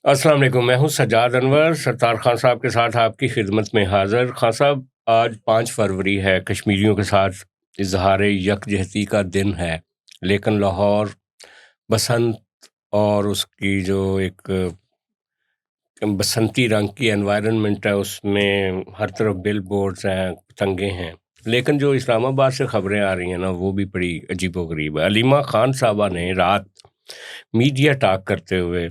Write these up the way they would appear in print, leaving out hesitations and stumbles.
السلام علیکم، میں ہوں سجاد انور، ستار خان صاحب کے ساتھ آپ کی خدمت میں حاضر۔ خان صاحب، آج 5 فروری ہے، کشمیریوں کے ساتھ اظہار یکجہتی کا دن ہے، لیکن لاہور بسنت اور اس کی جو ایک بسنتی رنگ کی انوائرنمنٹ ہے، اس میں ہر طرف بل بورڈز ہیں، پتنگے ہیں، لیکن جو اسلام آباد سے خبریں آ رہی ہیں نا، وہ بھی بڑی عجیب و غریب ہے۔ علیمہ خان صاحبہ نے رات میڈیا ٹاک کرتے ہوئے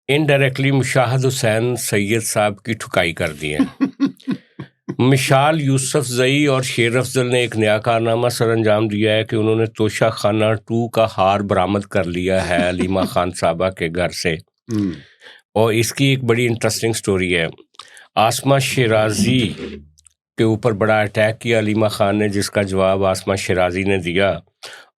انڈائریکٹلی مشاہد حسین سید صاحب کی ٹھکائی کر دی ہے۔ مشال یوسف زئی اور شیر افضل نے ایک نیا کارنامہ سر انجام دیا ہے کہ انہوں نے توشہ خانہ 2 کا ہار برآمد کر لیا ہے علیمہ خان صاحبہ کے گھر سے، اور اس کی ایک بڑی انٹرسٹنگ سٹوری ہے۔ آسمہ شیرازی کے اوپر بڑا اٹیک کیا علیمہ خان نے، جس کا جواب آسمہ شیرازی نے دیا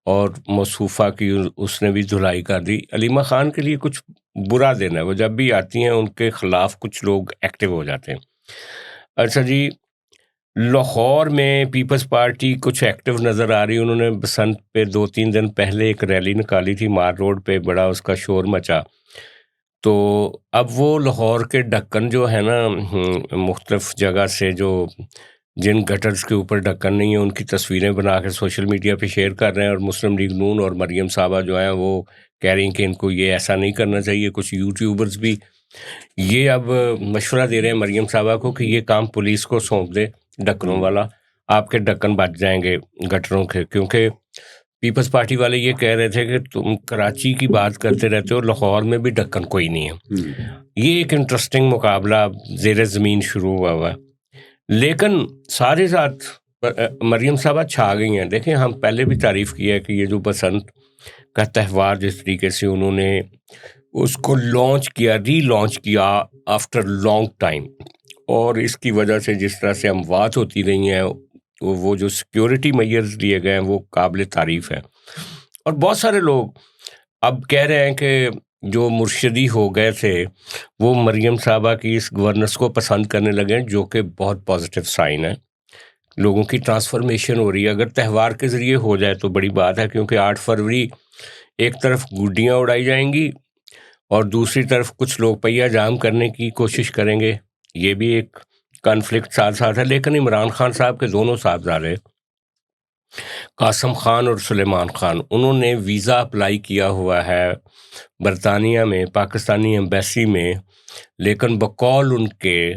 اور موصوفہ کی اس نے بھی دھلائی کر دی۔ علیمہ خان کے لیے کچھ برا دن ہے، وہ جب بھی آتی ہیں ان کے خلاف کچھ لوگ ایکٹیو ہو جاتے ہیں۔ اچھا جی، لاہور میں پیپلز پارٹی کچھ ایکٹیو نظر آ رہی، انہوں نے بسنت پہ 2-3 دن پہلے ایک ریلی نکالی تھی، مار روڈ پہ بڑا اس کا شور مچا۔ تو اب وہ لاہور کے ڈھکن جو ہے نا، مختلف جگہ سے جو جن گٹرز کے اوپر ڈھکن نہیں ہیں ان کی تصویریں بنا کے سوشل میڈیا پہ شیئر کر رہے ہیں، اور مسلم لیگ نون اور مریم صاحبہ جو ہیں وہ کہہ رہی ہیں کہ ان کو یہ ایسا نہیں کرنا چاہیے۔ کچھ یوٹیوبرز بھی یہ اب مشورہ دے رہے ہیں مریم صاحبہ کو کہ یہ کام پولیس کو سونپ دے، ڈھکنوں والا، آپ کے ڈھکن بچ جائیں گے گٹروں کے، کیونکہ پیپلز پارٹی والے یہ کہہ رہے تھے کہ تم کراچی کی بات کرتے رہتے ہو، لاہور میں بھی ڈھکن کوئی نہیں ہے۔ یہ ایک انٹرسٹنگ مقابلہ زیر زمین شروع ہوا ہے، لیکن سارے ساتھ مریم صاحبہ چھا گئی ہیں۔ دیکھیں، ہم پہلے بھی تعریف کی ہے کہ یہ جو بسنت کا تہوار جس طریقے سے انہوں نے اس کو ری لانچ کیا آفٹر لانگ ٹائم، اور اس کی وجہ سے جس طرح سے اموات ہوتی رہی ہیں، وہ جو سیکیورٹی میئرز لیے گئے ہیں وہ قابل تعریف ہیں۔ اور بہت سارے لوگ اب کہہ رہے ہیں کہ جو مرشدی ہو گئے تھے وہ مریم صاحبہ کی اس گورننس کو پسند کرنے لگے ہیں، جو کہ بہت پازیٹیو سائن ہے۔ لوگوں کی ٹرانسفارمیشن ہو رہی ہے۔ اگر تہوار کے ذریعے ہو جائے تو بڑی بات ہے، کیونکہ 8 فروری ایک طرف گڈیاں اڑائی جائیں گی اور دوسری طرف کچھ لوگ پہیہ جام کرنے کی کوشش کریں گے، یہ بھی ایک کانفلکٹ ساتھ ساتھ ہے۔ لیکن عمران خان صاحب کے دونوں صاحبزادے قاسم خان اور سلیمان خان، انہوں نے ویزا اپلائی کیا ہوا ہے برطانیہ میں، پاکستانی ایمبیسی میں، لیکن بقول ان کے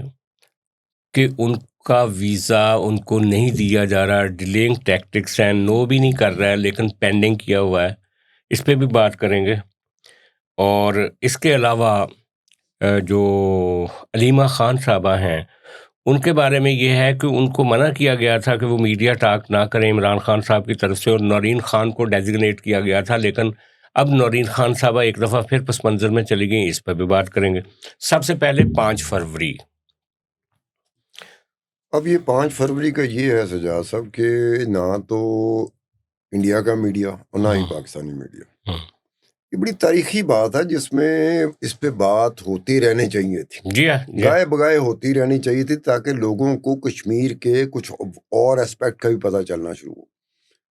کہ ان کا ویزا ان کو نہیں دیا جا رہا، ڈیلینگ ٹیکٹکس ہیں، نو بھی نہیں کر رہا ہے لیکن پینڈنگ کیا ہوا ہے۔ اس پہ بھی بات کریں گے۔ اور اس کے علاوہ جو علیمہ خان صاحبہ ہیں ان کے بارے میں یہ ہے کہ ان کو منع کیا گیا تھا کہ وہ میڈیا ٹاک نہ کریں عمران خان صاحب کی طرف سے، اور نورین خان کو ڈیزگنیٹ کیا گیا تھا، لیکن اب نورین خان صاحبہ ایک دفعہ پھر پس منظر میں چلی گئیں، اس پہ بھی بات کریں گے۔ سب سے پہلے 5 فروری۔ اب یہ 5 فروری کا یہ ہے سجاد صاحب کہ نہ تو انڈیا کا میڈیا اور نہ ہی پاکستانی میڈیا، یہ بڑی تاریخی بات ہے جس میں اس پہ بات ہوتی رہنی چاہیے تھی، جی ہاں، گائے بگائے ہوتی رہنی چاہیے تھی، تاکہ لوگوں کو کشمیر کے کچھ اور اسپیکٹ کا بھی پتہ چلنا شروع ہو۔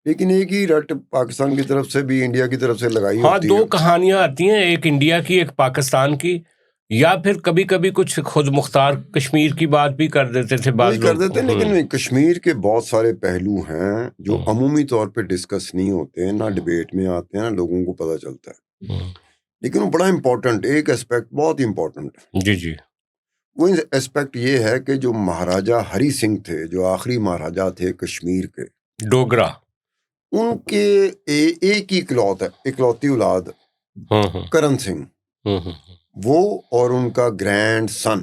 لیکن ایک ہی رٹ پاکستان کی طرف سے بھی انڈیا کی طرف سے لگائی ہوتی ہے۔ 2 کہانیاں آتی ہیں، ایک انڈیا کی ایک پاکستان کی، یا پھر کبھی کبھی کچھ خود مختار کشمیر کی بات بھی کر دیتے تھے بعض وہی کر لوگ۔ دیتے ہیں، لیکن کشمیر کے بہت سارے پہلو ہیں جو عمومی طور پہ ڈسکس نہیں ہوتے ہیں، نہ ڈبیٹ میں آتے ہیں، نہ لوگوں کو پتہ چلتا ہے، لیکن وہ بڑا امپورٹنٹ ایک اسپیکٹ بہت امپورٹنٹ ہے۔ جی وہ اسپیکٹ یہ ہے کہ جو مہاراجہ ہری سنگھ تھے، جو آخری مہاراجہ تھے کشمیر کے، ڈوگرا، ان کے ایک ہی اکلوتی اولاد کرن سنگھ، وہ اور ان کا گرینڈ سن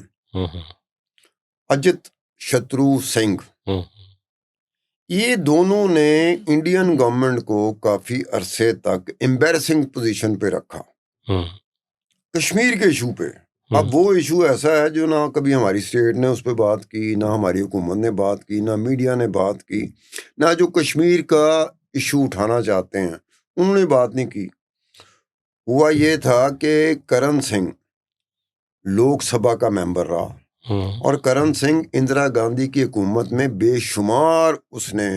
اجت شترو سنگھ، یہ دونوں نے انڈین گورنمنٹ کو کافی عرصے تک امبیرسنگ پوزیشن پہ رکھا کشمیر کے ایشو پہ۔ اب وہ ایشو ایسا ہے جو نہ کبھی ہماری اسٹیٹ نے اس پہ بات کی، نہ ہماری حکومت نے بات کی، نہ میڈیا نے بات کی، نہ جو کشمیر کا ایشو اٹھانا چاہتے ہیں انہوں نے بات نہیں کی۔ ہوا یہ تھا کہ کرن سنگھ لوک سبھا کا ممبر رہا، اور کرن سنگھ اندرا گاندھی کی حکومت میں بے شمار اس نے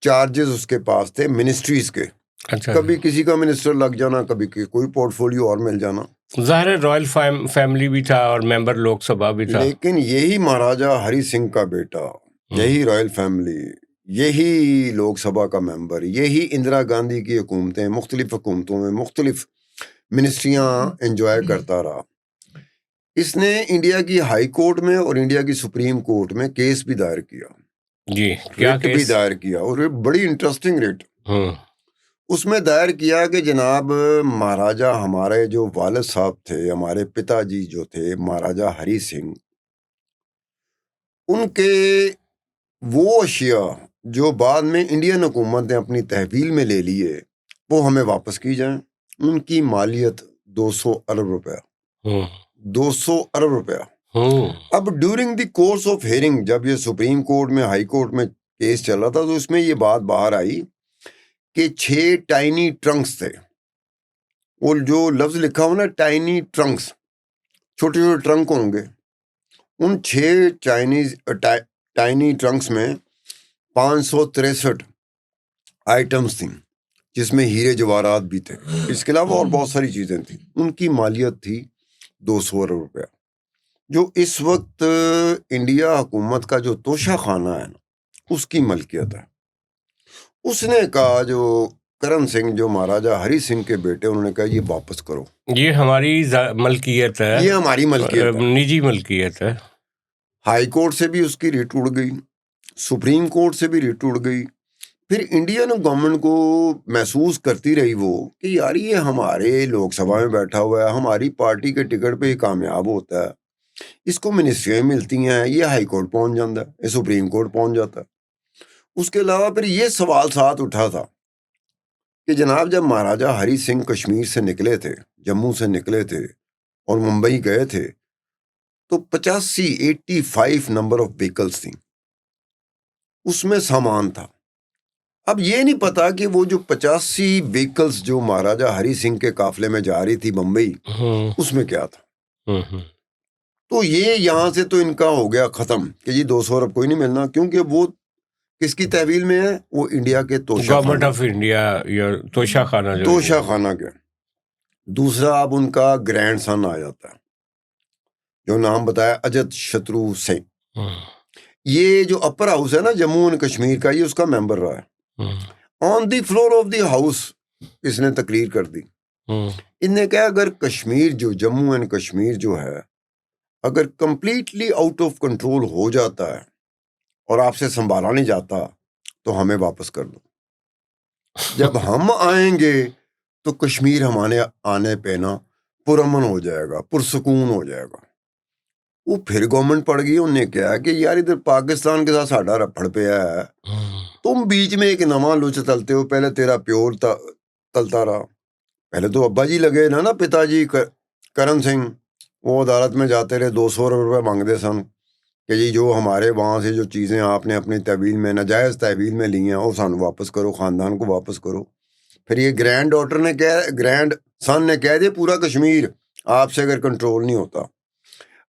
چارجز اس کے پاس تھے منسٹریز کے، کبھی کسی کا منسٹر لگ جانا، کبھی کوئی پورٹ فولیو اور مل جانا۔ ظاہر ہے رائل فیملی بھی تھا اور ممبر لوک سبھا بھی تھا. لیکن یہی مہاراجا ہری سنگھ کا بیٹا، یہی رائل فیملی، یہی لوک سبھا کا ممبر، یہی اندرا گاندھی کی حکومتیں، مختلف حکومتوں میں مختلف منسٹریاں انجوائے کرتا رہا. اس نے انڈیا کی ہائی کورٹ میں اور انڈیا کی سپریم کورٹ میں کیس بھی دائر کیا. جی کیا ریٹ بھی دائر کیا، اور بڑی انٹرسٹنگ ریٹ. اس میں دائر کیا کہ جناب مہاراجا ہمارے جو والد صاحب تھے، ہمارے پتا جی جو تھے مہاراجا ہری سنگھ، ان کے وہ اشیاء جو بعد میں انڈین حکومت نے اپنی تحویل میں لے لیے وہ ہمیں واپس کی جائیں. ان کی مالیت 200 ارب روپیہ. 200 ارب روپیہ. اب during the course of hearing, جب یہ سپریم کورٹ میں ہائی کورٹ میں کیس چل رہا تھا، تو اس میں یہ بات باہر آئی کہ 6 ٹائنی ٹرنکس تھے. وہ جو لفظ لکھا ہو نا ٹائنی ٹرنکس، چھوٹے چھوٹے ٹرنک ہوں گے. ان 6 ٹائنی ٹرنکس میں 563 آئٹمس تھیں، جس میں ہیرے جواہرات بھی تھے. اس کے علاوہ اور بہت ساری چیزیں تھیں. ان کی مالیت تھی 200 ارب روپیہ، جو اس وقت انڈیا حکومت کا جو توشہ خانہ ہے نا، اس کی ملکیت ہے. اس نے کہا، جو کرن سنگھ جو مہاراجا ہری سنگھ کے بیٹے، انہوں نے کہا یہ واپس کرو، یہ ہماری ملکیت ہے، یہ ہماری ملکیت ہے. نجی ملکیت ہے. ہائی کورٹ سے بھی اس کی ریٹ اڑ گئی، سپریم کورٹ سے بھی ریٹ اڑ گئی. پھر انڈین گورنمنٹ کو محسوس کرتی رہی وہ کہ یار یہ ہمارے لوک سبھا میں بیٹھا ہوا ہے، ہماری پارٹی کے ٹکٹ پہ یہ کامیاب ہوتا ہے، اس کو منسٹریاں ملتی ہیں، یہ ہائی کورٹ پہنچ جاتا ہے، یہ سپریم کورٹ پہنچ جاتا ہے. اس کے علاوہ پھر یہ سوال ساتھ اٹھا تھا کہ جناب جب مہاراجا ہری سنگھ کشمیر سے نکلے تھے، جموں سے نکلے تھے اور ممبئی گئے تھے، تو 85 نمبر آف وہیکلس تھیں، اس میں سامان تھا. اب یہ نہیں پتا کہ وہ جو 85 وہیکلس جو مہاراجا ہری سنگھ کے قافلے میں جا رہی تھی بمبئی، اس میں کیا تھا. تو یہ یہاں سے تو ان کا ہو گیا ختم کہ جی 200 ارب کوئی نہیں ملنا، کیونکہ وہ کس کی تحویل میں ہے؟ وہ انڈیا کے گورنمنٹ آف انڈیا یا توشہ خانہ کے. دوسرا اب ان کا گرینڈ سن آ جاتا ہے، جو نام بتایا اجت شترو سنگھ. یہ جو اپر ہاؤس ہے نا جموں اینڈ کشمیر کا، یہ اس کا ممبر رہا ہے. آن دی فلور آف دی ہاؤس اس نے تقریر کر دی. ان نے کہا اگر کشمیر جو جموں اینڈ کشمیر جو ہے اگر کمپلیٹلی آؤٹ آف کنٹرول ہو جاتا ہے اور آپ سے سنبھالا نہیں جاتا تو ہمیں واپس کر دو. جب ہم آئیں گے تو کشمیر ہمارے آنے پہ نا پرامن ہو جائے گا، پرسکون ہو جائے گا. وہ پھر گورنمنٹ پڑ گئی، انہوں نے کہا کہ یار ادھر پاکستان کے ساتھ ساڈا رپڑ پہ ہے، تم بیچ میں ایک نواں لچ تلتے ہو، پہلے تیرا پیور تلتا رہا. پہلے تو ابا جی لگے نا پتا جی کرن سنگھ، وہ عدالت میں جاتے رہے، 200 ارب روپے مانگتے سن کہ جی جو ہمارے وہاں سے جو چیزیں آپ نے اپنی تحویل میں ناجائز تحویل میں لی ہیں وہ سانو واپس کرو، خاندان کو واپس کرو. پھر یہ گرینڈ سن نے کہہ دیا پورا کشمیر آپ سے اگر کنٹرول نہیں ہوتا.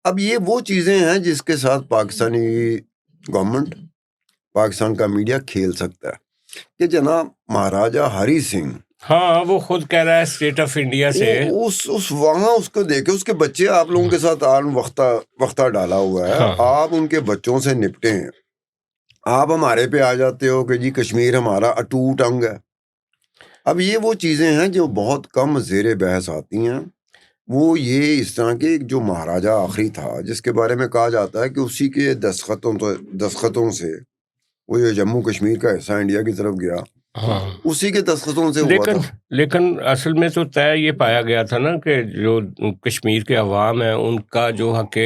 اب یہ وہ چیزیں ہیں جس کے ساتھ پاکستانی گورنمنٹ، پاکستان کا میڈیا کھیل سکتا ہے کہ جناب مہاراجا ہری سنگھ، ہاں وہ خود کہہ رہا ہے اسٹیٹ آف انڈیا سے، وہاں اس کو دیکھے، اس کے بچے آپ لوگوں کے ساتھ وقتہ ڈالا ہوا ہے، آپ ان کے بچوں سے نپٹے ہیں. آپ ہمارے پہ آ جاتے ہو کہ جی کشمیر ہمارا اٹوٹ انگ ہے. اب یہ وہ چیزیں ہیں جو بہت کم زیر بحث آتی ہیں. وہ یہ اس طرح کے جو مہاراجا آخری تھا جس کے بارے میں کہا جاتا ہے کہ اسی کے دستخطوں سے وہ جو جموں کشمیر کا حصہ انڈیا کی طرف گیا، اسی کے دستخطوں سے ہوا تھا. لیکن اصل میں تو طے یہ پایا گیا تھا نا کہ جو کشمیر کے عوام ہیں ان کا جو حق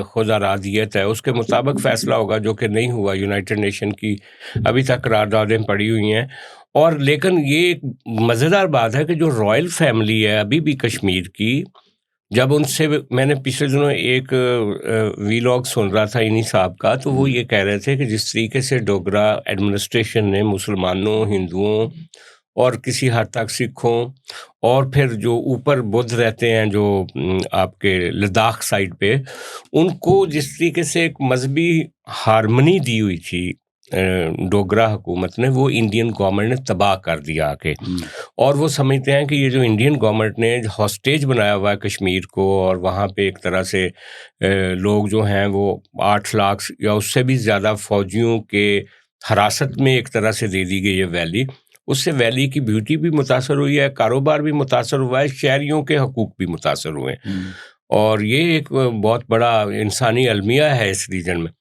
خود ارادیت ہے اس کے مطابق فیصلہ ہوگا، جو کہ نہیں ہوا. یونائٹڈ نیشن کی ابھی تک قراردادیں پڑی ہوئی ہیں. اور لیکن یہ ایک مزیدار بات ہے کہ جو رائل فیملی ہے ابھی بھی کشمیر کی، جب ان سے میں نے پچھلے دنوں ایک ویلاگ سن رہا تھا انہی صاحب کا، تو وہ یہ کہہ رہے تھے کہ جس طریقے سے ڈوگرا ایڈمنسٹریشن نے مسلمانوں، ہندوؤں اور کسی حد تک سکھوں، اور پھر جو اوپر بدھ رہتے ہیں جو آپ کے لداخ سائڈ پہ، ان کو جس طریقے سے ایک مذہبی ہارمنی دی ہوئی تھی ڈوگرا حکومت نے، وہ انڈین گورنمنٹ نے تباہ کر دیا کہ اور وہ سمجھتے ہیں کہ یہ جو انڈین گورنمنٹ نے ہاسٹیج بنایا ہوا ہے کشمیر کو، اور وہاں پہ ایک طرح سے لوگ جو ہیں وہ 8 لاکھ یا اس سے بھی زیادہ فوجیوں کے حراست میں ایک طرح سے دے دی گئی ہے ویلی، اس سے ویلی کی بیوٹی بھی متاثر ہوئی ہے، کاروبار بھی متاثر ہوا ہے، شہریوں کے حقوق بھی متاثر ہوئے ہیں، اور یہ ایک بہت بڑا انسانی المیہ ہے اس ریجن میں۔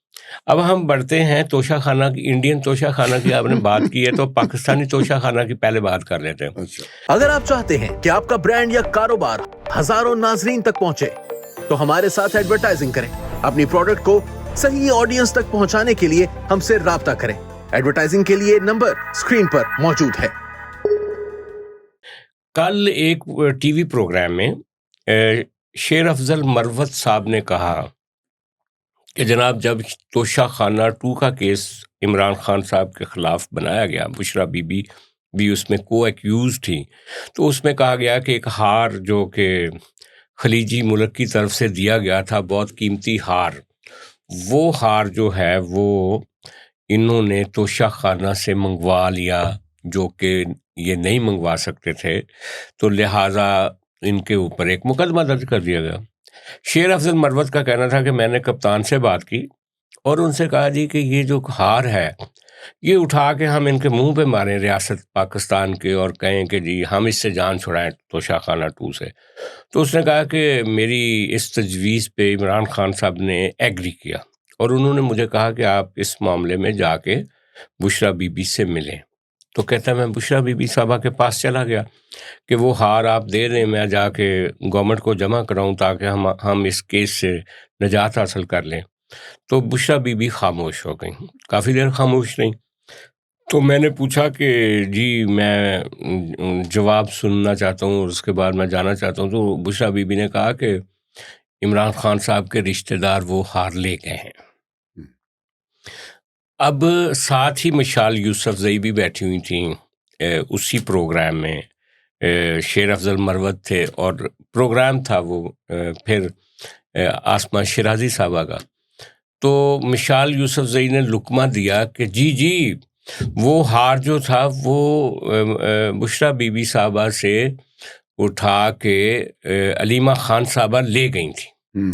اب ہم بڑھتے ہیں توشہ خانہ کی، انڈین توشہ خانہ کی آپ نے بات کی ہے تو پاکستانی توشہ خانہ کی پہلے بات کر لیتے ہیں۔ اگر آپ چاہتے ہیں کہ آپ کا برانڈ یا کاروبار ہزاروں ناظرین تک پہنچے تو ہمارے ساتھ ایڈورٹائزنگ کریں۔ اپنی پروڈکٹ کو صحیح آڈینس تک پہنچانے کے لیے ہم سے رابطہ کریں۔ ایڈورٹائزنگ کے لیے نمبر اسکرین پر موجود ہے۔ کل ایک ٹی وی پروگرام میں شیر افضل مروت صاحب نے کہا کہ جناب جب توشہ خانہ 2 کا کیس عمران خان صاحب کے خلاف بنایا گیا، بشرا بی بی بھی اس میں کو ایکیوز تھی، تو اس میں کہا گیا کہ ایک ہار جو کہ خلیجی ملک کی طرف سے دیا گیا تھا، بہت قیمتی ہار، وہ ہار جو ہے وہ انہوں نے توشہ خانہ سے منگوا لیا، جو کہ یہ نہیں منگوا سکتے تھے، تو لہٰذا ان کے اوپر ایک مقدمہ درج کر دیا گیا۔ شیر افضل مروت کا کہنا تھا کہ میں نے کپتان سے بات کی اور ان سے کہا جی کہ یہ جو ہار ہے یہ اٹھا کے ہم ان کے منہ پہ ماریں ریاست پاکستان کے، اور کہیں کہ جی ہم اس سے جان چھڑائیں توشہ خانہ 2 سے۔ تو اس نے کہا کہ میری اس تجویز پہ عمران خان صاحب نے ایگری کیا، اور انہوں نے مجھے کہا کہ آپ اس معاملے میں جا کے بشرا بی بی سے ملیں۔ تو کہتا ہے میں بشرا بی بی صاحبہ کے پاس چلا گیا کہ وہ ہار آپ دے دیں، میں جا کے گورنمنٹ کو جمع کراؤں تاکہ ہم اس کیس سے نجات حاصل کر لیں۔ تو بشرا بی بی خاموش ہو گئیں، کافی دیر خاموش رہیں۔ تو میں نے پوچھا کہ جی میں جواب سننا چاہتا ہوں اور اس کے بعد میں جانا چاہتا ہوں، تو بشرا بی بی نے کہا کہ عمران خان صاحب کے رشتہ دار وہ ہار لے گئے ہیں۔ اب ساتھ ہی مشال یوسف زئی بھی بیٹھی ہوئی تھیں اسی پروگرام میں، شیر افضل مروت تھے، اور پروگرام تھا وہ پھر آسمہ شیرازی صاحبہ کا۔ تو مشال یوسف زئی نے لقمہ دیا کہ جی وہ ہار جو تھا وہ بشرا بی بی صاحبہ سے اٹھا کے علیمہ خان صاحبہ لے گئی تھیں۔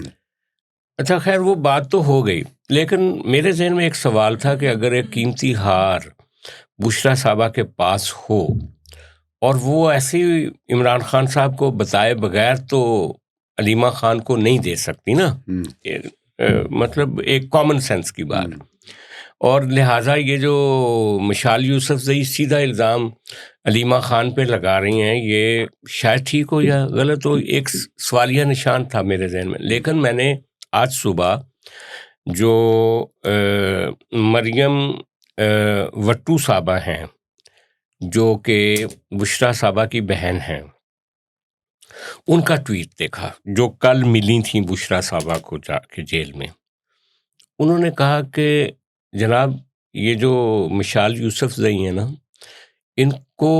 اچھا خیر وہ بات تو ہو گئی، لیکن میرے ذہن میں ایک سوال تھا کہ اگر ایک قیمتی ہار بشرا صاحبہ کے پاس ہو اور وہ ایسے ہی عمران خان صاحب کو بتائے بغیر تو علیمہ خان کو نہیں دے سکتی نا، مطلب ایک کامن سینس کی بات، اور لہٰذا یہ جو مشال یوسف زئی سیدھا الزام علیمہ خان پہ لگا رہی ہیں، یہ شاید ٹھیک ہو یا غلط ہو، ایک سوالیہ نشان تھا میرے ذہن میں۔ لیکن میں نے آج صبح جو مریم وٹو صاحبہ ہیں جو کہ بشرا صاحبہ کی بہن ہیں، ان کا ٹویٹ دیکھا جو کل ملی تھیں بشرا صاحبہ کو جا کے جیل میں۔ انہوں نے کہا کہ جناب یہ جو مشال یوسف زئی ہیں نا، ان کو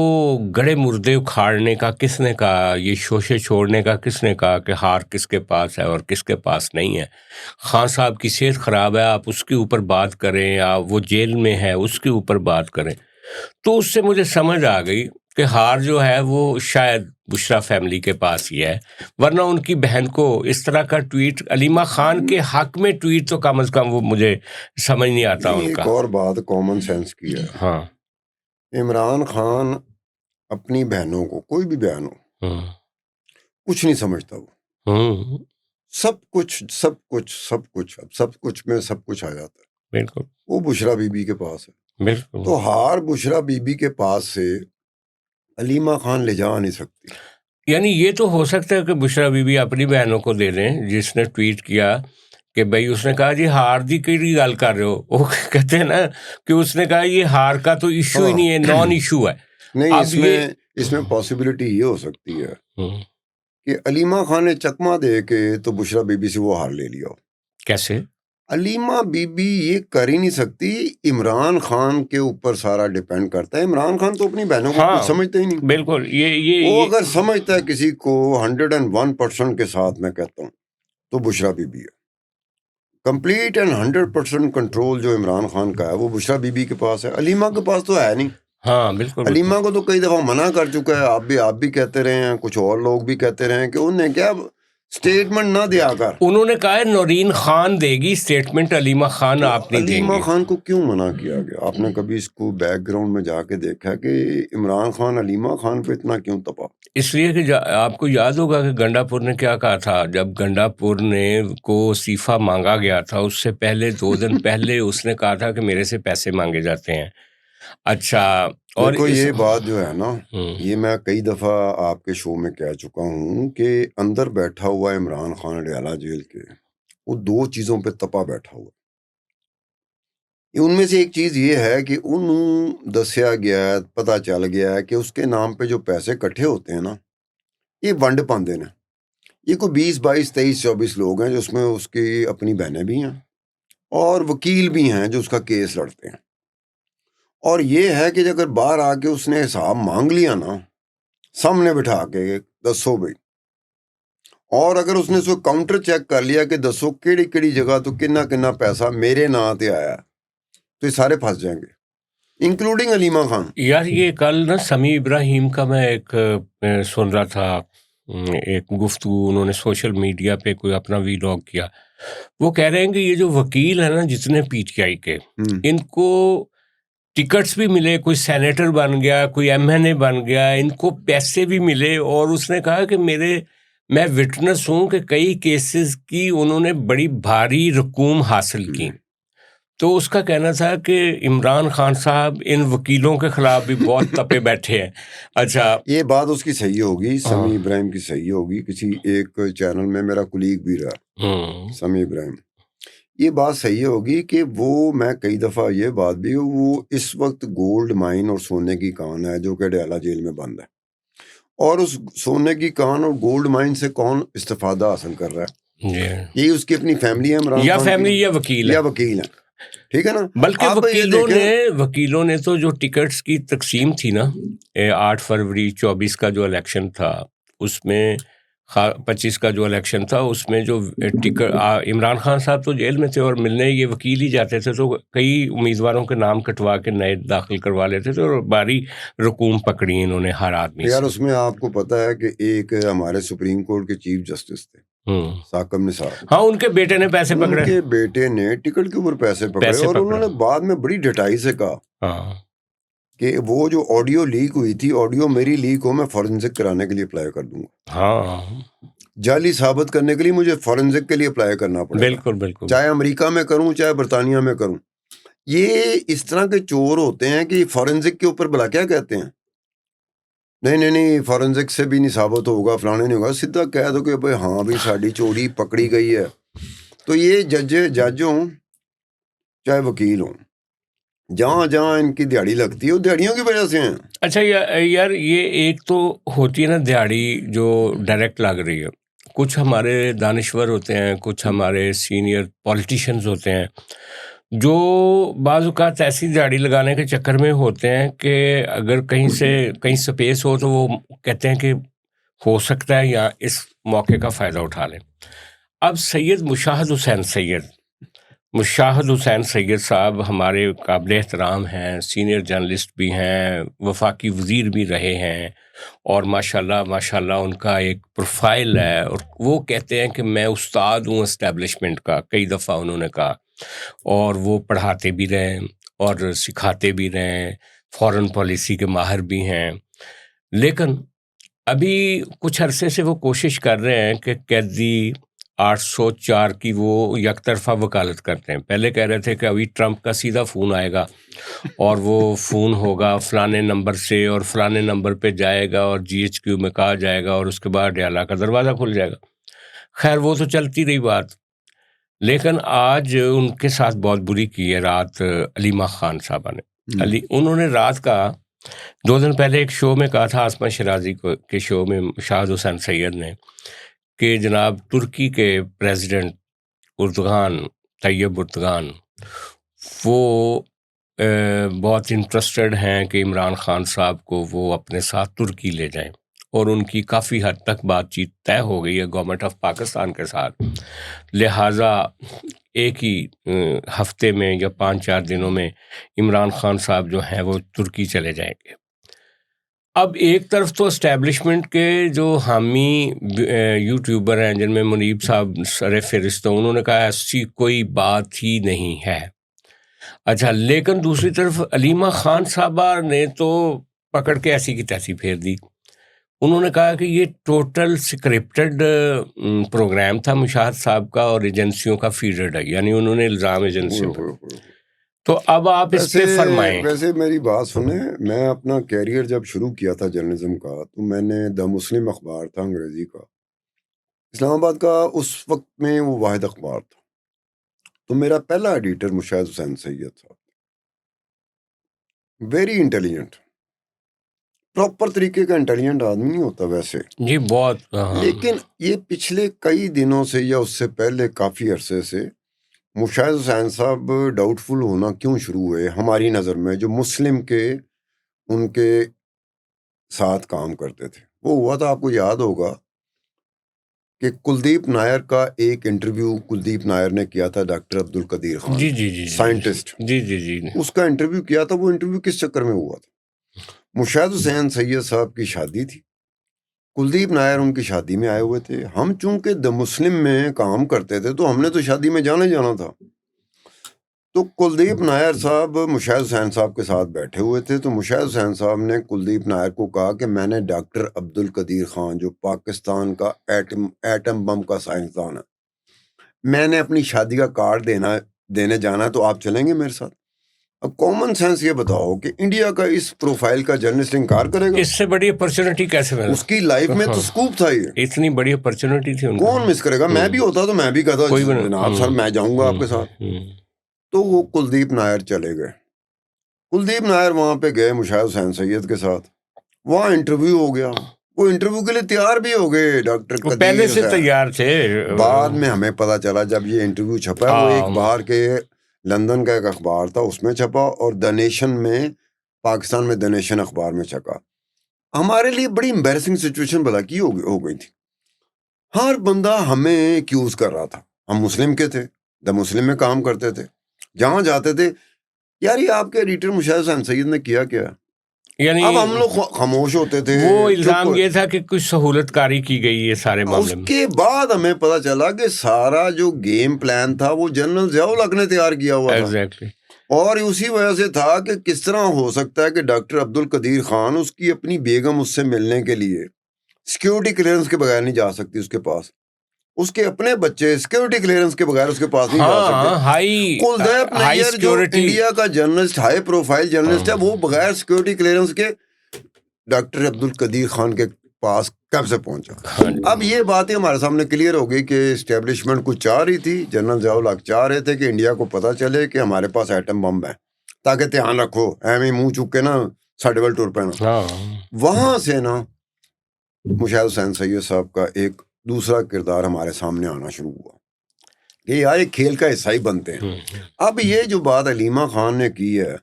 گڑے مردے اکھاڑنے کا کس نے کہا، یہ شوشے چھوڑنے کا کس نے کہا کہ ہار کس کے پاس ہے اور کس کے پاس نہیں ہے؟ خان صاحب کی صحت خراب ہے، آپ اس کے اوپر بات کریں، یا وہ جیل میں ہے اس کے اوپر بات کریں۔ تو اس سے مجھے سمجھ آ گئی کہ ہار جو ہے وہ شاید بشرا فیملی کے پاس ہی ہے، ورنہ ان کی بہن کو اس طرح کا ٹویٹ علیمہ خان کے حق میں ٹویٹ تو کم از کم وہ مجھے سمجھ نہیں آتا ان کا۔ ایک اور بات کامن سینس کی ہے، ہاں، عمران خان اپنی بہنوں کو، کوئی بھی بہن ہو، کچھ نہیں سمجھتا، وہ سب کچھ اب سب کچھ میں سب کچھ آ جاتا ہے۔ بالکل وہ بشرا بی بی کے پاس ہے، بالکل۔ تو ہار بشرا بی بی کے پاس سے علیمہ خان لے جا نہیں سکتی۔ یعنی یہ تو ہو سکتا ہے کہ بشرا بی بی اپنی بہنوں کو دے دیں، جس نے ٹویٹ کیا کہ بھائی اس نے کہا جی ہار دی کیڑی گل کر رہے ہو، وہ کہتے ہیں نا کہ اس نے کہا یہ ہار کا تو ایشو ہی نہیں ہے، نان ایشو ہے۔ نہیں، اس میں پاسبلٹی یہ ہو سکتی ہے کہ علیمہ خان نے چکمہ دے کے تو بشرا بی بی سے وہ ہار لے لیا۔ کیسے؟ علیمہ بی بی یہ کر ہی نہیں سکتی، عمران خان کے اوپر سارا ڈیپینڈ کرتا ہے۔ عمران خان تو اپنی بہنوں کو کچھ سمجھتا ہی نہیں۔ بالکل، وہ اگر سمجھتا ہے کسی کو 101% کے ساتھ، میں کہتا ہوں تو بشرا بی بی ہے۔ کمپلیٹ اینڈ 100% کنٹرول جو عمران خان کا ہے وہ بشرا بی بی کے پاس ہے، علیمہ کے پاس تو ہے نہیں۔ ہاں بالکل علیمہ کو تو کئی دفعہ منع کر چکا ہے، آپ بھی کہتے رہے ہیں، کچھ اور لوگ بھی کہتے رہے ہیں کہ انہیں کیا سٹیٹمنٹ نہ دیا کر. انہوں نے کہا ہے نورین خان دے گی سٹیٹمنٹ، علیمہ خان آپ نہیں دیں علیمہ گے. خان کو کیوں منع کیا گیا؟ آپ نے کبھی اس کو بیک گراؤنڈ میں جا کے دیکھا کہ عمران خان علیمہ خان پہ اتنا کیوں تپا؟ اس لیے کہ آپ کو یاد ہوگا کہ گنڈا پور نے کیا کہا تھا جب گنڈا پور نے کو استعفیٰ مانگا گیا تھا، اس سے پہلے 2 دن پہلے اس نے کہا تھا کہ میرے سے پیسے مانگے جاتے ہیں. اچھا، اور دیکھو یہ بات جو ہے نا، یہ میں کئی دفعہ آپ کے شو میں کہہ چکا ہوں کہ اندر بیٹھا ہوا عمران خان ڈیالہ جیل کے، وہ 2 چیزوں پہ تپا بیٹھا ہوا. ان میں سے ایک چیز یہ ہے کہ انہوں دسیا گیا ہے، پتہ چل گیا ہے کہ اس کے نام پہ جو پیسے کٹھے ہوتے ہیں نا، یہ ونڈ پاندے نا. یہ کوئی 20 22 23 24 لوگ ہیں، جو اس میں اس کی اپنی بہنیں بھی ہیں اور وکیل بھی ہیں جو اس کا کیس لڑتے ہیں. اور یہ ہے کہ اگر باہر آ کے اس نے حساب مانگ لیا نا سامنے بٹھا کے، دسو بھائی، اور اگر اس نے اس کو کاؤنٹر چیک کر لیا کہ دسو کیڑی کیڑی جگہ تو کنا پیسا میرے نا تے آیا، تو یہ سارے پھنس جائیں گے، انکلوڈنگ علیمہ خان. یار یہ کل نا سمیع ابراہیم کا میں ایک سن رہا تھا، ایک گفتگو انہوں نے سوشل میڈیا پہ کوئی اپنا ویلاگ کیا. وہ کہہ رہے ہیں کہ یہ جو وکیل ہیں نا جتنے پی ٹی آئی کے، ان کو ٹکٹس بھی ملے، کوئی سینیٹر بن گیا، کوئی ایم این اے بن گیا، ان کو پیسے بھی ملے. اور اس نے کہا کہ میں وٹنس ہوں کہ کئی کیسز کی انہوں نے بڑی بھاری رقوم حاصل کی. تو اس کا کہنا تھا کہ عمران خان صاحب ان وکیلوں کے خلاف بھی بہت تپے بیٹھے ہیں. اچھا، یہ بات اس کی صحیح ہوگی، سمیع ابراہیم کی صحیح ہوگی. کسی ایک چینل میں میرا کولیگ بھی رہا سمیع ابراہیم، یہ بات صحیح ہوگی کہ وہ، میں کئی دفعہ یہ بات بھی، وہ اس وقت گولڈ مائن اور سونے کی کان ہے جو کہ ڈیالہ جیل میں بند ہے، اور اس سونے کی کان اور گولڈ مائن سے کون استفادہ حاصل کر رہا ہے؟ یہی اس کی اپنی فیملی ہے، عمران یا خان فیملی یا وکیل ہے، ٹھیک ہے نا. بلکہ وکیلوں نے تو جو ٹکٹس کی تقسیم تھی نا، 8 فروری 24 کا جو الیکشن تھا، اس میں 25 کا جو الیکشن تھا، اس میں جو ٹکٹ، عمران خان صاحب تو جیل میں تھے اور ملنے یہ وکیل ہی جاتے تھے، تو کئی امیدواروں کے نام کٹوا کے نئے داخل کروا لیتے تھے اور باری رقوم پکڑی انہوں نے ہر آدمی. یار اس میں آپ کو پتا ہے کہ ایک ہمارے سپریم کورٹ کے چیف جسٹس تھے ثاقب نثار، ہاں، ان کے بیٹے نے پیسے پکڑے، ان کے بیٹے نے ٹکٹ کے اوپر پیسے پکڑے، اور انہوں نے بعد میں بڑی ڈٹائی سے کہا کہ وہ جو آڈیو لیک ہوئی تھی، آڈیو میری لیک ہو، میں فورنزک کرانے کے لیے اپلائی کر دوں گا. ہاں، جعلی ثابت کرنے کے لیے مجھے فورنزک کے لیے اپلائی کرنا پڑے گا. بالکل بالکل، چاہے چاہے امریکہ میں کروں چاہے برطانیہ میں کروں. یہ اس طرح کے چور ہوتے ہیں کہ فورنزک کے اوپر بلا کیا کہتے ہیں، نہیں فورنزک سے بھی نہیں ثابت ہوگا، فلانے نہیں ہوگا، سیدھا کہہ دو کہ بھائی ہاں بھی ساری چوری پکڑی گئی ہے. تو یہ جج ہوں چاہے وکیل ہوں، جہاں ان کی دیہڑی لگتی ہے وہ دیہڑیوں کی وجہ سے ہیں. اچھا یار، یہ ایک تو ہوتی ہے نا دیہڑی جو ڈائریکٹ لگ رہی ہے، کچھ ہمارے دانشور ہوتے ہیں، کچھ ہمارے سینئر پولیٹیشنز ہوتے ہیں جو بعض اوقات ایسی دیہڑی لگانے کے چکر میں ہوتے ہیں کہ اگر کہیں سپیس ہو تو وہ کہتے ہیں کہ ہو سکتا ہے یا اس موقع کا فائدہ اٹھا لیں. اب سید مشاہد حسین سید صاحب ہمارے قابل احترام ہیں، سینئر جرنلسٹ بھی ہیں، وفاقی وزیر بھی رہے ہیں، اور ماشاءاللہ ان کا ایک پروفائل ہے، اور وہ کہتے ہیں کہ میں استاد ہوں اسٹیبلشمنٹ کا، کئی دفعہ انہوں نے کہا، اور وہ پڑھاتے بھی رہے اور سکھاتے بھی رہے، فورن پالیسی کے ماہر بھی ہیں. لیکن ابھی کچھ عرصے سے وہ کوشش کر رہے ہیں کہ قیدی 804 کی وہ یک طرفہ وکالت کرتے ہیں. پہلے کہہ رہے تھے کہ ابھی ٹرمپ کا سیدھا فون آئے گا اور وہ فون ہوگا فلانے نمبر سے اور فلانے نمبر پہ جائے گا اور جی ایچ کیو میں کہا جائے گا اور اس کے بعد ڈیالہ کا دروازہ کھل جائے گا. خیر وہ تو چلتی رہی بات، لیکن آج ان کے ساتھ بہت بری کی ہے رات علیمہ خان صاحبہ نے. انہوں نے رات کا 2 دن پہلے ایک شو میں کہا تھا، آسما شرازی کے شو میں مشاہد حسین سید نے، کہ جناب ترکی کے پریزیڈنٹ طیب اردغان وہ بہت انٹرسٹڈ ہیں کہ عمران خان صاحب کو وہ اپنے ساتھ ترکی لے جائیں، اور ان کی کافی حد تک بات چیت طے ہو گئی ہے گورنمنٹ آف پاکستان کے ساتھ، لہٰذا ایک ہی ہفتے میں یا 5-4 دنوں میں عمران خان صاحب جو ہیں وہ ترکی چلے جائیں گے۔ اب ایک طرف تو اسٹیبلشمنٹ کے جو حامی یوٹیوبر ہیں جن میں منیب صاحب سر فہرست، انہوں نے کہا ایسی کوئی بات ہی نہیں ہے۔ اچھا، لیکن دوسری طرف علیمہ خان صاحبہ نے تو پکڑ کے ایسی کی تیسی پھیر دی۔ انہوں نے کہا کہ یہ ٹوٹل سکرپٹڈ پروگرام تھا مشاہد صاحب کا اور ایجنسیوں کا فیڈڈ ہے، یعنی انہوں نے الزام ایجنسیوں پر۔ تو اب آپ اس پہ فرمائیں۔ ویسے میری بات سنیں، میں اپنا کیریئر جب شروع کیا تھا جرنلزم کا تو میں نے دا مسلم اخبار تھا انگریزی کا، اسلام آباد کا، اس وقت میں وہ واحد اخبار تھا، تو میرا پہلا ایڈیٹر مشاہد حسین سید تھا، ویری انٹیلیجنٹ، پراپر طریقے کا انٹیلیجنٹ آدمی نہیں ہوتا ویسے جی بہت، لیکن یہ پچھلے کئی دنوں سے یا اس سے پہلے کافی عرصے سے مشاہد حسین صاحب ڈاؤٹ فل ہونا کیوں شروع ہوئے ہماری نظر میں، جو مسلم کے ان کے ساتھ کام کرتے تھے۔ وہ ہوا تھا، آپ کو یاد ہوگا کہ کلدیپ نائر کا ایک انٹرویو کلدیپ نائر نے کیا تھا ڈاکٹر عبد القدیر خان، جی جی جی سائنٹسٹ، جی جی جی، اس کا انٹرویو کیا تھا۔ وہ انٹرویو کس چکر میں ہوا تھا؟ مشاہد حسین سید صاحب کی شادی تھی، کلدیپ نائر ان کی شادی میں آئے ہوئے تھے، ہم چونکہ دا مسلم میں کام کرتے تھے تو ہم نے تو شادی میں جانا تھا، تو کلدیپ نائر صاحب مشاہد حسین صاحب کے ساتھ بیٹھے ہوئے تھے، تو مشاہد حسین صاحب نے کلدیپ نائر کو کہا کہ میں نے ڈاکٹر عبد القدیر خان جو پاکستان کا ایٹم بم کا سائنسدان ہے، میں نے اپنی شادی کا کارڈ دینے جانا ہے، تو آپ چلیں گے میرے ساتھ؟ اب کامن سینس یہ بتاؤ کہ انڈیا کا اس پروفائل کا جرنلسٹ انکار کرے گا؟ اس سے بڑی اپرچونٹی کیسے ملا؟ اس کی لائف میں تو سکوپ تھا، یہ اتنی بڑی اپرچونٹی تھی ان کو، کون مس کرے گا؟ میں بھی ہوتا تو میں بھی کہتا جناب سر میں جاؤں گا آپ کے ساتھ۔ تو وہ کلدیپ نائر چلے گئے، کلدیپ نائر وہاں پہ گئے مشاہد حسین سید کے ساتھ، وہاں انٹرویو ہو گیا، وہ انٹرویو کے لیے تیار بھی ہو گئے ڈاکٹر پہلے سے تیار تھے۔ بعد میں ہمیں پتا چلا جب یہ انٹرویو چھپا، وہ ایک باہر کے لندن کا ایک اخبار تھا اس میں چھپا، اور دا نیشن میں، پاکستان میں دا نیشن اخبار میں چھپا۔ ہمارے لیے بڑی امبیرسنگ سچویشن بلا کی ہو گئی تھی، ہر بندہ ہمیں ایکیوز کر رہا تھا، ہم مسلم کے تھے، دا مسلم میں کام کرتے تھے، جہاں جاتے تھے یار یہ آپ کے ایڈیٹر مشاہد حسین سید نے کیا یعنی اب ہم لوگ خاموش ہوتے تھے۔ وہ الزام یہ تھا کہ کچھ سہولت کاری کی گئی ہے سارے معاملے میں۔ اس کے بعد ہمیں پتا چلا کہ سارا جو گیم پلان تھا وہ جنرل ضیاء الحق نے تیار کیا ہوا تھا، ایگزیکٹلی، اور اسی وجہ سے تھا کہ کس طرح ہو سکتا ہے کہ ڈاکٹر عبد القدیر خان اس کی اپنی بیگم اس سے ملنے کے لیے سیکیورٹی کلیئرنس کے بغیر نہیں جا سکتی اس کے پاس، اس کے اپنے بچے سیکیورٹی کلیئرنس کے بغیر اس کے پاس نہیں جا سکتے۔ کلدیپ نائر جو انڈیا کا جرنلسٹ، ہائی پروفائل جرنلسٹ ہے، وہ بغیر سیکیورٹی کلیئرنس کے ڈاکٹر عبد القدیر خان کے پاس کب سے پہنچا؟ اب یہ باتیں ہمارے سامنے کلیئر ہو گئی کہ اسٹیبلشمنٹ کچھ چاہ رہی تھی، جنرل ضیاء الحق چاہ رہے تھے کہ انڈیا کو پتہ چلے کہ ہمارے پاس ایٹم بم ہے، تاکہ دھیان رکھو ایویں منہ چک کے نا ساڈے وال ٹر پینا۔ وہاں سے نا مشاہد حسین سید صاحب کا ایک دوسرا کردار ہمارے سامنے آنا شروع ہوا کہ یار ایک کھیل کا حصہ ہی بنتے ہیں۔ اب یہ جو بات علیمہ خان نے کی ہے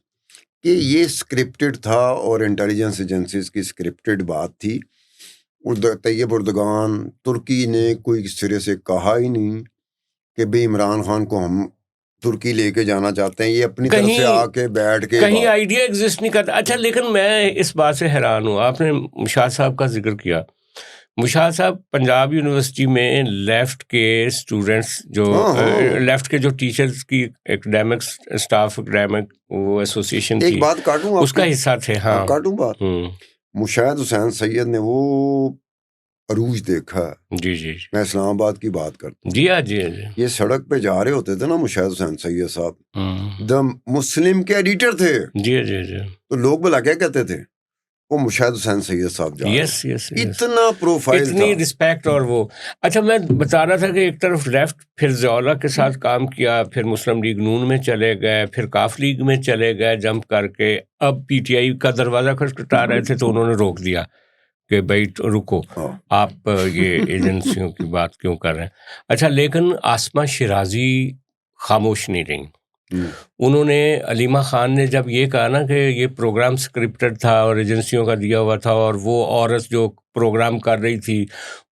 کہ یہ سکرپٹڈ تھا اور انٹیلیجنس ایجنسیز کی سکرپٹڈ بات تھی، طیب اردگان ترکی نے کوئی سرے سے کہا ہی نہیں کہ بھئی عمران خان کو ہم ترکی لے کے جانا چاہتے ہیں، یہ اپنی طرف سے آ کے بیٹھ کے کہیں آئیڈیا ایگزسٹ نہیں کرتا۔ اچھا لیکن میں اس بات سے حیران ہوں، آپ نے مشاہد صاحب کا ذکر کیا، مشاہد صاحب پنجاب یونیورسٹی میں لیفٹ کے اسٹوڈنٹس جو لیفٹ کے جو ٹیچرز کی اکیڈیمک اسٹاف اکیڈیمک وہ ایسوسیشن ایک بات کاٹوں اس کا حصہ تھے۔ ہاں کاٹوں بات، مشاہد حسین سید نے وہ عروج دیکھا۔ جی جی میں اسلام آباد کی بات کرتا ہوں، جی ہاں جی جی، یہ سڑک پہ جا رہے ہوتے تھے نا مشاہد حسین سید صاحب، دا مسلم کے ایڈیٹر تھے، جی جی جی، تو لوگ بلا کیا کہتے تھے؟ وہ مشاہد حسین سید صاحب جا یس یس، اتنا پروفائل، اتنی رسپیکٹ۔ اور وہ اچھا میں بتا رہا تھا کہ ایک طرف لیفٹ، پھر ضیاء الحق کے ساتھ کام کیا، پھر مسلم لیگ نون میں چلے گئے، پھر کاف لیگ میں چلے گئے جمپ کر کے، اب پی ٹی آئی کا دروازہ کھٹکھٹا رہے تھے تو انہوں نے روک دیا کہ بھائی رکو، آپ یہ ایجنسیوں کی بات کیوں کر رہے ہیں۔ اچھا لیکن آسمہ شیرازی خاموش نہیں رہیں، انہوں نے علیمہ خان نے جب یہ کہا نا کہ یہ پروگرام اسکرپٹڈ تھا اور ایجنسیوں کا دیا ہوا تھا، اور وہ عورت جو پروگرام کر رہی تھی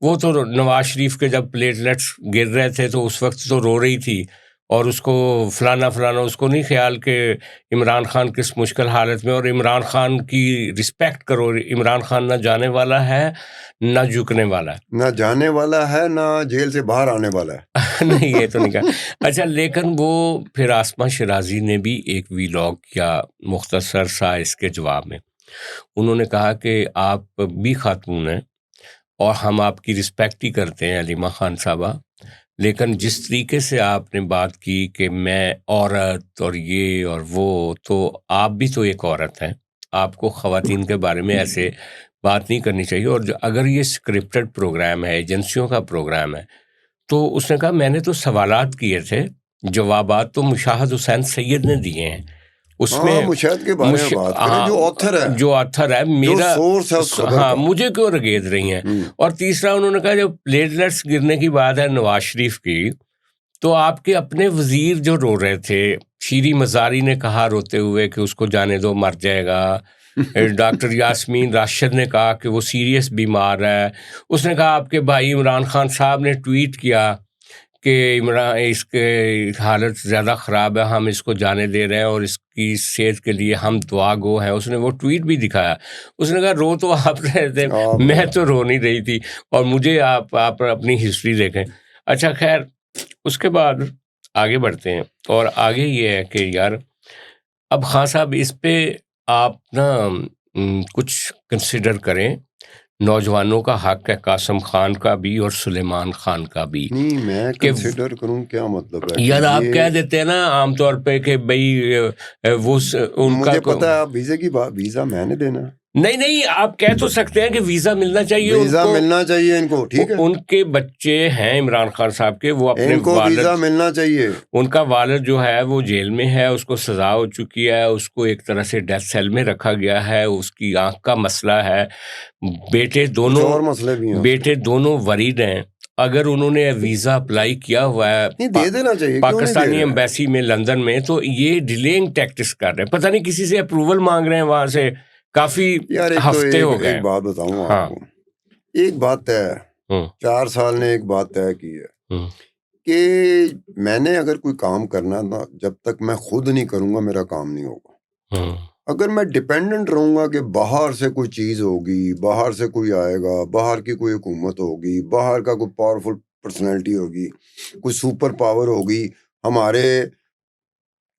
وہ تو نواز شریف کے جب پلیٹلیٹس گر رہے تھے تو اس وقت تو رو رہی تھی، اور اس کو فلانا اس کو نہیں خیال کہ عمران خان کس مشکل حالت میں، اور عمران خان کی رسپیکٹ کرو، عمران خان نہ جانے والا ہے نہ جھکنے والا ہے، نہ جانے والا ہے نہ جیل سے باہر آنے والا ہے. نہیں یہ تو نہیں کہا. اچھا، لیکن وہ پھر آسمہ شیرازی نے بھی ایک ویلاگ کیا مختصر سا اس کے جواب میں. انہوں نے کہا کہ آپ بھی خاتون ہیں اور ہم آپ کی رسپیکٹ ہی کرتے ہیں علیمہ خان صاحبہ، لیکن جس طریقے سے آپ نے بات کی کہ میں عورت اور یہ اور وہ، تو آپ بھی تو ایک عورت ہیں، آپ کو خواتین کے بارے میں ایسے بات نہیں کرنی چاہیے. اور اگر یہ اسکرپٹڈ پروگرام ہے، ایجنسیوں کا پروگرام ہے، تو اس نے کہا میں نے تو سوالات کیے تھے، جوابات تو مشاہد حسین سید نے دیے ہیں. اس میں مشاہد کے بارے میں بات کریں، جو آتھر ہے میرا سورس ہے اس خبر ہاں، کا. مجھے کیوں رگید رہی ہیں. اور تیسرا انہوں نے کہا جب پلیٹلیٹس گرنے کی بات ہے نواز شریف کی، تو آپ کے اپنے وزیر جو رو رہے تھے، شیری مزاری نے کہا روتے ہوئے کہ اس کو جانے دو، مر جائے گا. ڈاکٹر یاسمین راشد نے کہا کہ وہ سیریس بیمار ہے. اس نے کہا آپ کے بھائی عمران خان صاحب نے ٹویٹ کیا کہ عمران اس کے حالت زیادہ خراب ہے، ہم اس کو جانے دے رہے ہیں اور اس کی صحت کے لیے ہم دعا گو ہیں. اس نے وہ ٹویٹ بھی دکھایا. اس نے کہا رو تو آپ رہے تھے، میں تو رو نہیں رہی تھی، اور مجھے آپ اپنی ہسٹری دیکھیں. اچھا خیر، اس کے بعد آگے بڑھتے ہیں، اور آگے یہ ہے کہ یار اب خان صاحب اس پہ آپ نا کچھ کنسیڈر کریں. نوجوانوں کا حق ہے، قاسم خان کا بھی اور سلیمان خان کا بھی. نہیں میں کنسیڈر کروں کیا مطلب ہے یار آپ کہہ دیتے ہیں نا عام طور پہ کہ بھائی وہ ان کا، مجھے پتا ہے آپ ویزے کی بات، ویزا میں نے دینا. نہیں آپ کہہ تو سکتے ہیں کہ ویزا ملنا چاہیے، ویزا ملنا چاہیے ان کو، ٹھیک ہے. ان کے بچے ہیں عمران خان صاحب کے، وہ اپنے ان کو ویزا ملنا چاہیے. ان کا والد جو ہے وہ جیل میں ہے، اس کو سزا ہو چکی ہے، اس کو ایک طرح سے ڈیتھ سیل میں رکھا گیا ہے، اس کی آنکھ کا مسئلہ ہے. بیٹے دونوں اور مسئلے بھی ہیں، بیٹے دونوں ورید ہیں. اگر انہوں نے ویزا اپلائی کیا ہوا ہے دے دینا چاہیے پاکستانی ایمبیسی میں لندن میں، تو یہ ڈیلیئنگ ٹیکٹس کر رہے ہیں، پتہ نہیں کسی سے اپروول مانگ رہے ہیں وہاں سے. کافی ہفتے ہو گئے. ایک بات بتاؤں آپ کو، ایک بات ہے 4 سال نے ایک بات طے کی ہے کہ میں نے اگر کوئی کام کرنا تھا، جب تک میں خود نہیں کروں گا میرا کام نہیں ہوگا. اگر میں ڈیپینڈنٹ رہوں گا کہ باہر سے کوئی چیز ہوگی، باہر سے کوئی آئے گا، باہر کی کوئی حکومت ہوگی، باہر کا کوئی پاورفل پرسنالٹی ہوگی، کوئی سپر پاور ہوگی، ہمارے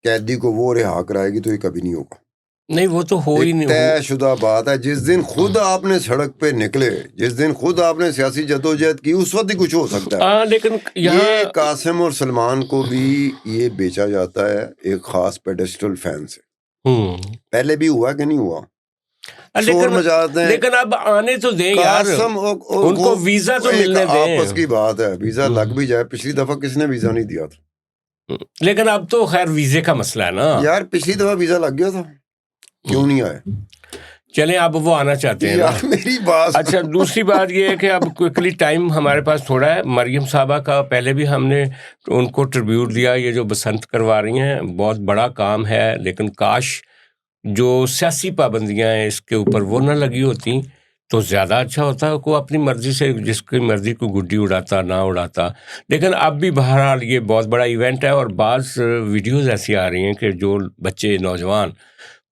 قیدی کو وہ رہا کرائے گی، تو یہ کبھی نہیں ہوگا. نہیں وہ تو ہو ہی نہیں. طے شدہ بات ہے. جس دن خود آپ نے سڑک پہ نکلے، جس دن خود آپ نے سیاسی جدوجہد کی، اس وقت ہی کچھ ہو سکتا ہے. لیکن یہ قاسم اور سلمان کو بھی یہ بیچا جاتا ہے ایک خاص پیڈسٹل فین سے. پہلے بھی ہوا کہ نہیں ہوا؟ لیکن اب آنے تو دیں یار، ان کو ویزا تو ملنے دیں. آپس کی بات ہے، ویزا لگ بھی جائے. پچھلی دفعہ کس نے ویزا نہیں دیا تھا؟ لیکن اب تو خیر ویزے کا مسئلہ ہے نا یار. پچھلی دفعہ ویزا لگ گیا تھا، کیوں نہیں آئے؟ چلیں اب وہ آنا چاہتے ہیں یار میری بات. اچھا دوسری بات یہ ہے کہ اب کوئکلی ٹائم ہمارے پاس تھوڑا ہے. مریم صاحبہ کا پہلے بھی ہم نے ان کو ٹریبیوٹ دیا. یہ جو بسنت کروا رہی ہیں بہت بڑا کام ہے، لیکن کاش جو سیاسی پابندیاں ہیں اس کے اوپر وہ نہ لگی ہوتی تو زیادہ اچھا ہوتا. کو اپنی مرضی سے جس کی مرضی کو گڈی اڑاتا نہ اڑاتا. لیکن اب بھی بہرحال یہ بہت بڑا ایونٹ ہے، اور بعض ویڈیوز ایسی آ رہی ہیں کہ جو بچے نوجوان،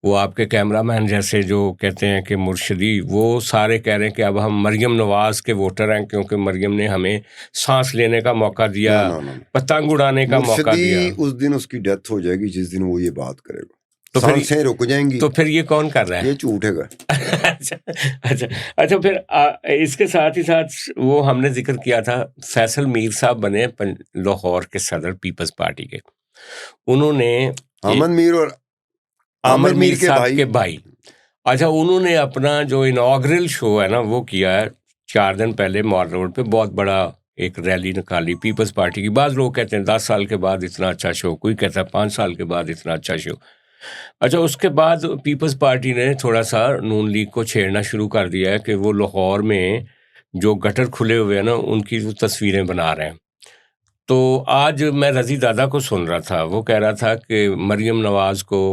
وہ آپ کے کیمرہ مین جیسے جو کہتے ہیں کہ مرشدی، وہ سارے کہہ رہے ہیں کہ اب ہم مریم نواز کے ووٹر ہیں، کیونکہ مریم نے ہمیں سانس لینے کا موقع دیا، پتنگ اڑانے کا موقع دیا. اس دن اس کی ڈیتھ ہو جائے گی جس دن وہ یہ بات کرے گا، تو سانسیں رک جائیں گی. تو پھر یہ کون کر رہا ہے؟ یہ جھوٹے گا. اچھا پھر اس کے ساتھ ہی ساتھ وہ ہم نے ذکر کیا تھا، فیصل میر صاحب بنے لاہور کے صدر پیپلز پارٹی کے. انہوں نے احمد میر اور عامر میر صاحب کے بھائی، اچھا انہوں نے اپنا جو انوگرل شو ہے نا وہ کیا ہے 4 دن پہلے مال روڈ پہ. بہت بڑا ایک ریلی نکالی پیپلز پارٹی کی. بعض لوگ کہتے ہیں 10 سال کے بعد اتنا اچھا شو، کوئی کہتا ہے 5 سال کے بعد اتنا اچھا شو. اچھا اس کے بعد پیپلز پارٹی نے تھوڑا سا نون لیگ کو چھیڑنا شروع کر دیا ہے کہ وہ لاہور میں جو گٹر کھلے ہوئے ہیں نا ان کی تصویریں بنا رہے ہیں. تو آج میں رضی دادا کو سن رہا تھا، وہ کہہ رہا تھا کہ مریم نواز کو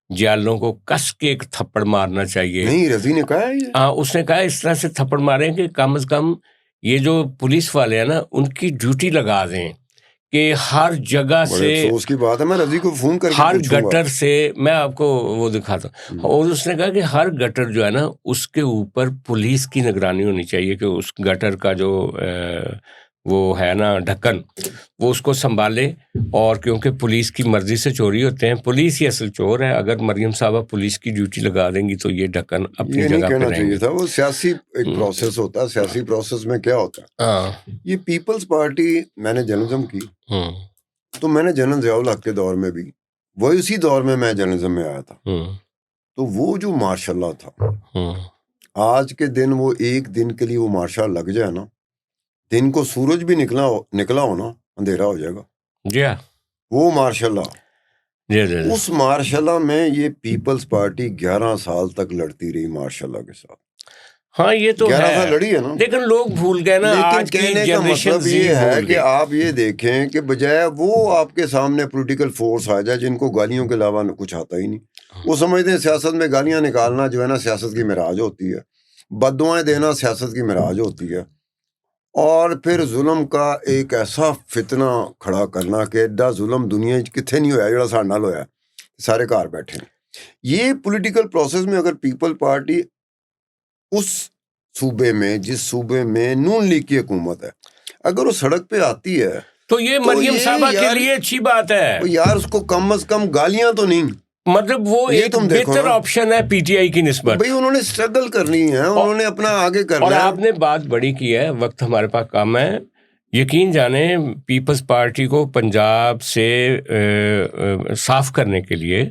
جیالوں کو کس کے ایک تھپڑ مارنا چاہیے. نہیں، رضی نے کہا ہے ہاں، اس نے کہا اس طرح سے تھپڑ ماریں کہ کم از کم یہ جو پولیس والے ہیں نا ان کی ڈیوٹی لگا دیں کہ ہر جگہ سے، افسوس کی بات ہے، میں رضی کو فون کر کے ہر پوچھوں گا. گٹر سے، میں آپ کو وہ دکھاتا ہوں. اور اس نے کہا کہ ہر گٹر جو ہے نا اس کے اوپر پولیس کی نگرانی ہونی چاہیے کہ اس گٹر کا جو وہ ہے نا ڈھکن، وہ اس کو سنبھالے. اور کیونکہ پولیس کی مرضی سے چوری ہوتے ہیں، پولیس ہی اصل چور ہے. اگر مریم صاحبہ پولیس کی ڈیوٹی لگا دیں گی تو یہ ڈھکن اپنی یہ نہیں جگہ پہ کہنا رہیں چاہیے گے. تھا. وہ سیاسی ایک پروسیس ہوتا ہے. سیاسی پروسیس میں کیا ہوتا ہے، ہاں. یہ پیپلز پارٹی میں نے جرنلزم کی تو میں نے جنرل ضیاء الحق کے دور میں بھی، وہی اسی دور میں جرنلزم میں آیا تھا. تو وہ جو ماشاء اللہ تھا، آج کے دن وہ ایک دن کے لیے وہ مارشل لگ جائے نا، دن کو سورج بھی نکلا ہو نا، اندھیرا ہو جائے گا. جی ہاں، وہ مارشاء اللہ، جی جی. اس مارشاء اللہ میں یہ پیپلز پارٹی 11 سال تک لڑتی رہی مارشاء اللہ کے ساتھ. ہاں یہ تو 11 ہے، سال لڑی ہے نا. لیکن لوگ بھول گئے نا. لیکن آج کی کہنے کا جنریشن مطلب یہ ہے کہ آپ یہ دیکھیں کہ بجائے وہ آپ کے سامنے پولیٹیکل فورس آ جائے جن کو گالیوں کے علاوہ کچھ آتا ہی نہیں. وہ سمجھتے ہیں سیاست میں گالیاں نکالنا جو ہے نا سیاست کی معراج ہوتی ہے، بددعائیں دینا سیاست کی معراج ہوتی ہے، اور پھر ظلم کا ایک ایسا فتنہ کھڑا کرنا کہ ایڈا ظلم دنیا کتنے نہیں ہویا جڑا سارے نال ہویا، سارے گھر بیٹھے. یہ پولیٹیکل پروسیس میں اگر پیپل پارٹی اس صوبے میں، جس صوبے میں نون لیگ کی حکومت ہے، اگر وہ سڑک پہ آتی ہے تو یہ مریم صاحبہ کے لیے اچھی بات ہے یار. اس کو کم از کم گالیاں تو نہیں، مطلب وہ ایک بہتر آپشن ہے پی ٹی آئی کی نسبت. بھئی انہوں نے سٹرگل کرنی ہے، انہوں نے اپنا آگے کرنا ہے. اور آپ نے بات بڑی کی ہے، وقت ہمارے پاس کم ہے. یقین جانیں پیپلز پارٹی کو پنجاب سے صاف کرنے کے لیے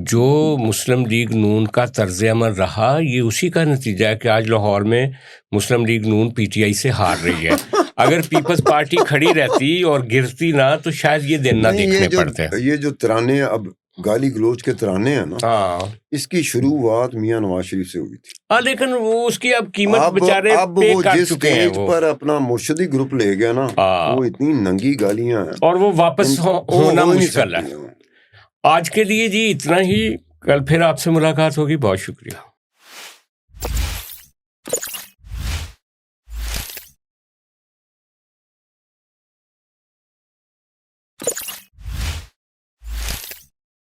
جو مسلم لیگ نون کا طرز عمل رہا، یہ اسی کا نتیجہ ہے کہ آج لاہور میں مسلم league known P T I سے ہار رہی ہے. اگر پیپلز پارٹی کھڑی رہتی اور گرتی نہ تو شاید یہ دن نہ دیکھنے پڑتے. یہ جو ترانے اب گالی گلوچ کے ترانے ہیں نا، اس کی شروعات میاں نواز شریف سے ہوئی تھی. ہاں، لیکن وہ اس کی اب قیمت بیچارے پے کر چکے ہیں. وہ پر اپنا مرشدی گروپ لے گیا نا، وہ اتنی ننگی گالیاں ہیں اور وہ واپس ہونا مشکل ہے. آج کے لیے جی اتنا ہی، کل پھر آپ سے ملاقات ہوگی. بہت شکریہ.